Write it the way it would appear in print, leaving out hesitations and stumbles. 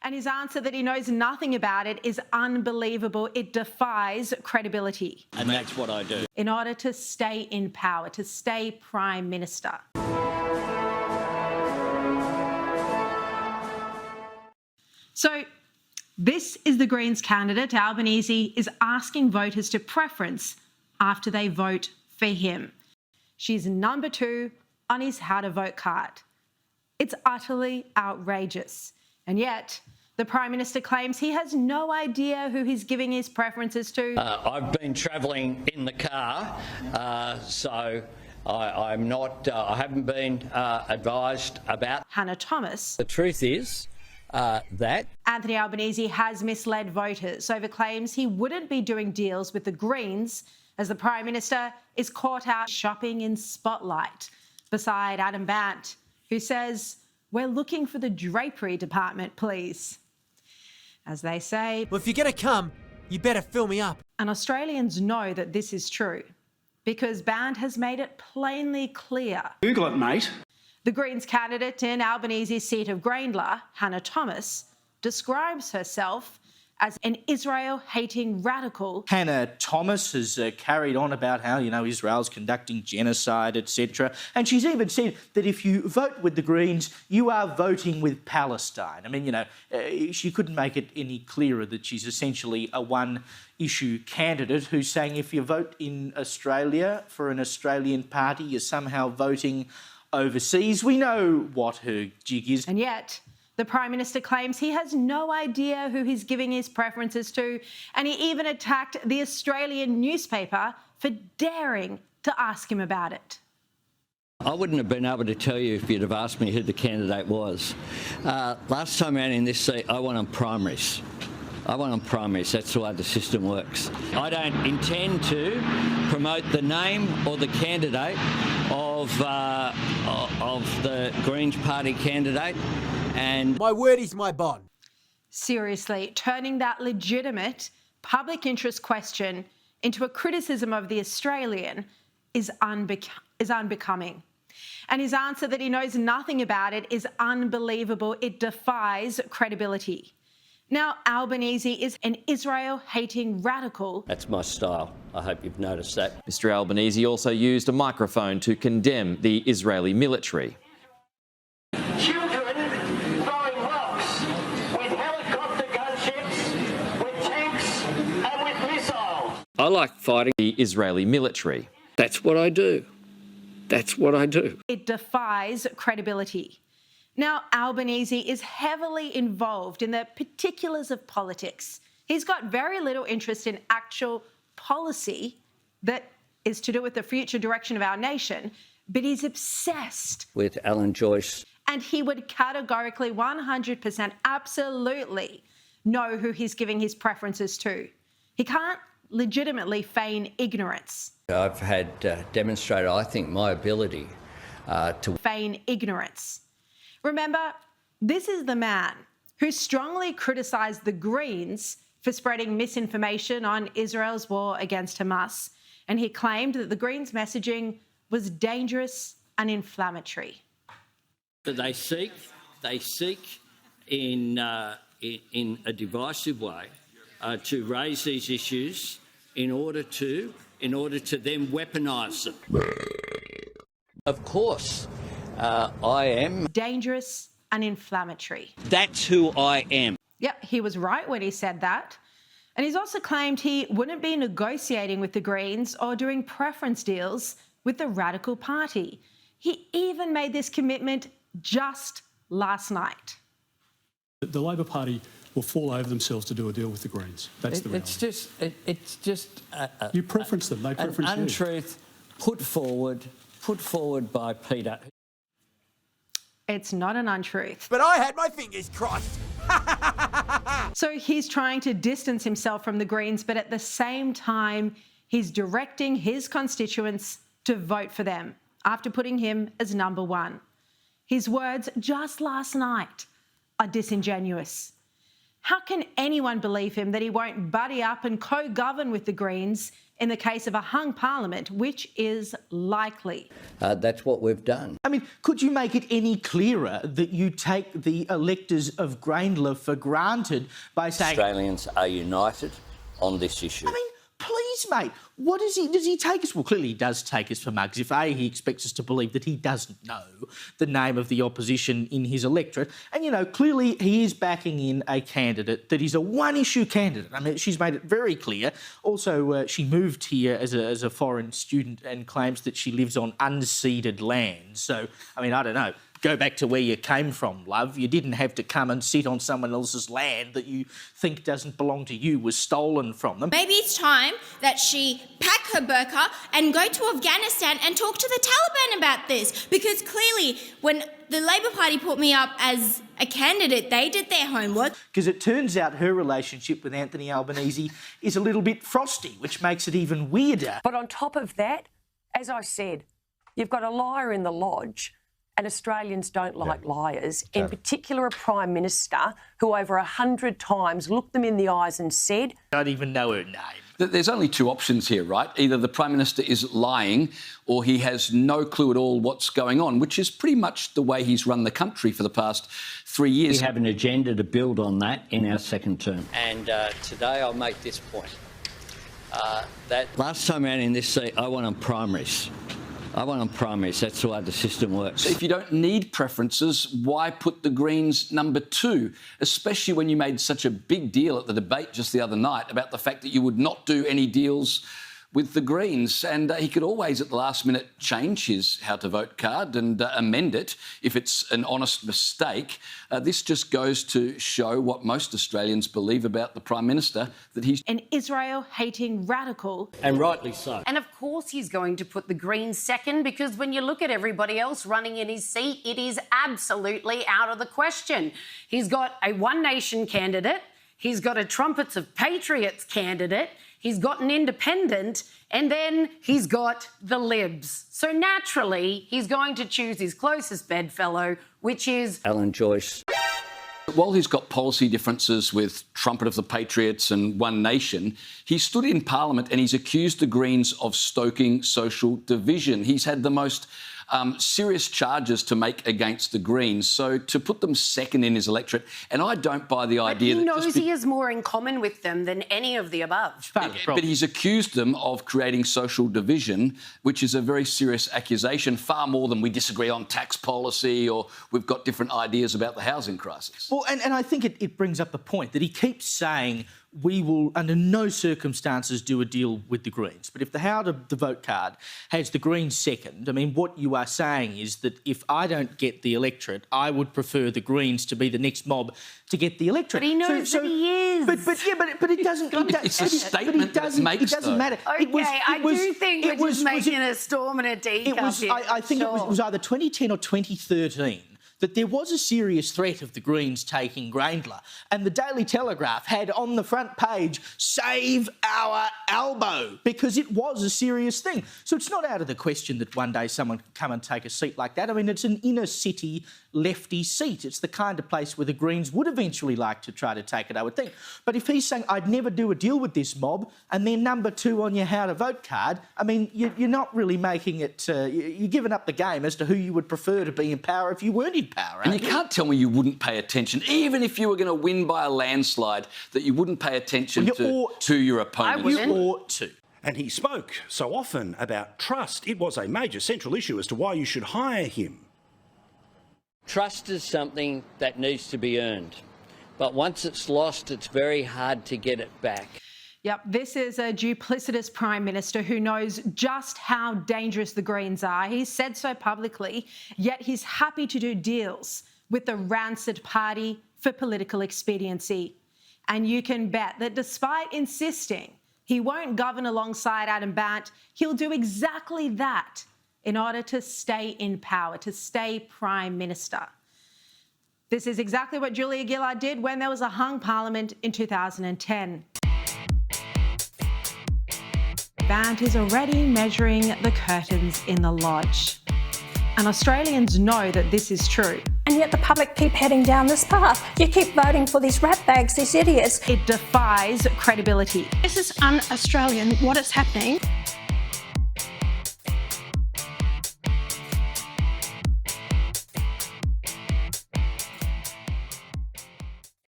And his answer that he knows nothing about it is unbelievable. It defies credibility. And that's what I do. In order to stay in power, to stay Prime Minister. So this is the Greens candidate. Albanese is asking voters to preference after they vote for him. She's number 2 on his how to vote card. It's utterly outrageous. And yet, the Prime Minister claims he has no idea who he's giving his preferences to. I've been travelling in the car, so I'm not. I haven't been advised about. Hannah Thomas. The truth is that Anthony Albanese has misled voters over claims he wouldn't be doing deals with the Greens as the Prime Minister is caught out shopping in Spotlight beside Adam Bandt, who says, "We're looking for the drapery department, please." As they say, well, if you're going to come, you better fill me up. And Australians know that this is true because Bandt has made it plainly clear. Google it, mate. The Greens candidate in Albanese's seat of Grayndler, Hannah Thomas, describes herself as an Israel-hating radical. Hannah Thomas has carried on about how, Israel's conducting genocide, etc. And she's even said that if you vote with the Greens, you are voting with Palestine. I mean, she couldn't make it any clearer that she's essentially a one-issue candidate who's saying if you vote in Australia for an Australian party, you're somehow voting overseas. We know what her jig is. And yet, the Prime Minister claims he has no idea who he's giving his preferences to, and he even attacked the Australian newspaper for daring to ask him about it. I wouldn't have been able to tell you if you'd have asked me who the candidate was. Last time out in this seat, I went on primaries. That's the way the system works. I don't intend to promote the name or the candidate of the Greens Party candidate. And my word is my bond. Seriously, turning that legitimate public interest question into a criticism of the Australian is unbecoming. And his answer that he knows nothing about it is unbelievable. It defies credibility. Now, Albanese is an Israel-hating radical. That's my style. I hope you've noticed that. Mr. Albanese also used a microphone to condemn the Israeli military. I like fighting the Israeli military. That's what I do. It defies credibility. Now, Albanese is heavily involved in the particulars of politics. He's got very little interest in actual policy that is to do with the future direction of our nation, but he's obsessed with Alan Joyce. And he would categorically, 100%, absolutely know who he's giving his preferences to. He can't legitimately feign ignorance. I've had demonstrated, I think, my ability to feign ignorance. Remember, this is the man who strongly criticised the Greens for spreading misinformation on Israel's war against Hamas, and he claimed that the Greens' messaging was dangerous and inflammatory. They seek in a divisive way to raise these issues in order to then weaponise them. Of course, I am dangerous and inflammatory. That's who I am. Yep, he was right when he said that. And he's also claimed he wouldn't be negotiating with the Greens or doing preference deals with the Radical Party. He even made this commitment just last night. The Labor Party will fall over themselves to do a deal with the Greens. That's the reality. It's just you preference them. They preference an untruth put forward by Peter. It's not an untruth. But I had my fingers crossed. So he's trying to distance himself from the Greens, but at the same time, he's directing his constituents to vote for them after putting him as number 1. His words just last night are disingenuous. How can anyone believe him that he won't buddy up and co-govern with the Greens in the case of a hung parliament, which is likely. That's what we've done. I mean, could you make it any clearer that you take the electors of Grayndler for granted by saying... Australians are united on this issue. I mean, please, mate, what does he take us? Well, clearly he does take us for mugs. If A, he expects us to believe that he doesn't know the name of the opposition in his electorate, and, you know, clearly he is backing in a candidate that is a one-issue candidate. I mean, she's made it very clear. Also, she moved here as a foreign student and claims that she lives on unceded land. So, I mean, I don't know. Go back to where you came from, love. You didn't have to come and sit on someone else's land that you think doesn't belong to you, was stolen from them. Maybe it's time that she pack her burqa and go to Afghanistan and talk to the Taliban about this, because clearly when the Labor Party put me up as a candidate, they did their homework. Because it turns out her relationship with Anthony Albanese is a little bit frosty, which makes it even weirder. But on top of that, as I said, you've got a liar in the lodge. And Australians don't like liars, in particular a Prime Minister who over 100 times looked them in the eyes and said... I don't even know her name. There's only two options here, right? Either the Prime Minister is lying or he has no clue at all what's going on, which is pretty much the way he's run the country for the past 3 years. We have an agenda to build on that in our second term. And today I'll make this point. That last time out in this seat, I won on primaries. That's the way the system works. So if you don't need preferences, why put the Greens number 2? Especially when you made such a big deal at the debate just the other night about the fact that you would not do any deals with the Greens. And he could always at the last minute change his how to vote card and amend it if it's an honest mistake. This just goes to show what most Australians believe about the Prime Minister, that he's An Israel-hating radical. And rightly so. And of course he's going to put the Greens second, because when you look at everybody else running in his seat, it is absolutely out of the question. He's got a One Nation candidate, he's got a Trumpets of Patriots candidate, he's got an independent, and then he's got the Libs. So naturally, he's going to choose his closest bedfellow, which is Alan Joyce. While he's got policy differences with Trumpet of the Patriots and One Nation, he stood in Parliament and he's accused the Greens of stoking social division. He's had the most serious charges to make against the Greens. So to put them second in his electorate, and I don't buy the idea he that... knows he has more in common with them than any of the above. But he's accused them of creating social division, which is a very serious accusation, far more than we disagree on tax policy or we've got different ideas about the housing crisis. Well, and I think it brings up the point that he keeps saying we will under no circumstances do a deal with the Greens. But if the how to the vote card has the Greens second, I mean, what you are saying is that if I don't get the electorate, I would prefer the Greens to be the next mob to get the electorate. But he knows that he is. But it doesn't... It's a statement that it makes, It doesn't matter. Okay, I do think we're just making a storm in a teacup here. I think it was either 2010 or 2013 that there was a serious threat of the Greens taking Grayndler, and the Daily Telegraph had on the front page, "Save our Albo," because it was a serious thing. So it's not out of the question that one day someone could come and take a seat like that. I mean, it's an inner city lefty seat. It's the kind of place where the Greens would eventually like to try to take it, I would think. But if he's saying, I'd never do a deal with this mob, and then number 2 on your how to vote card, I mean, you're not really making it... you're giving up the game as to who you would prefer to be in power if you weren't in power. And you can't tell me you wouldn't pay attention, even if you were going to win by a landslide, that you wouldn't pay attention to your opponent. You ought to. And he spoke so often about trust. It was a major central issue as to why you should hire him. Trust is something that needs to be earned. But once it's lost, it's very hard to get it back. Yep, this is a duplicitous Prime Minister who knows just how dangerous the Greens are. He's said so publicly, yet he's happy to do deals with the rancid party for political expediency. And you can bet that despite insisting he won't govern alongside Adam Bandt, he'll do exactly that in order to stay in power, to stay Prime Minister. This is exactly what Julia Gillard did when there was a hung parliament in 2010. Bandt is already measuring the curtains in the lodge. and Australians know that this is true. And yet the public keep heading down this path. You keep voting for these ratbags, these idiots. It defies credibility. This is un-Australian, what is happening.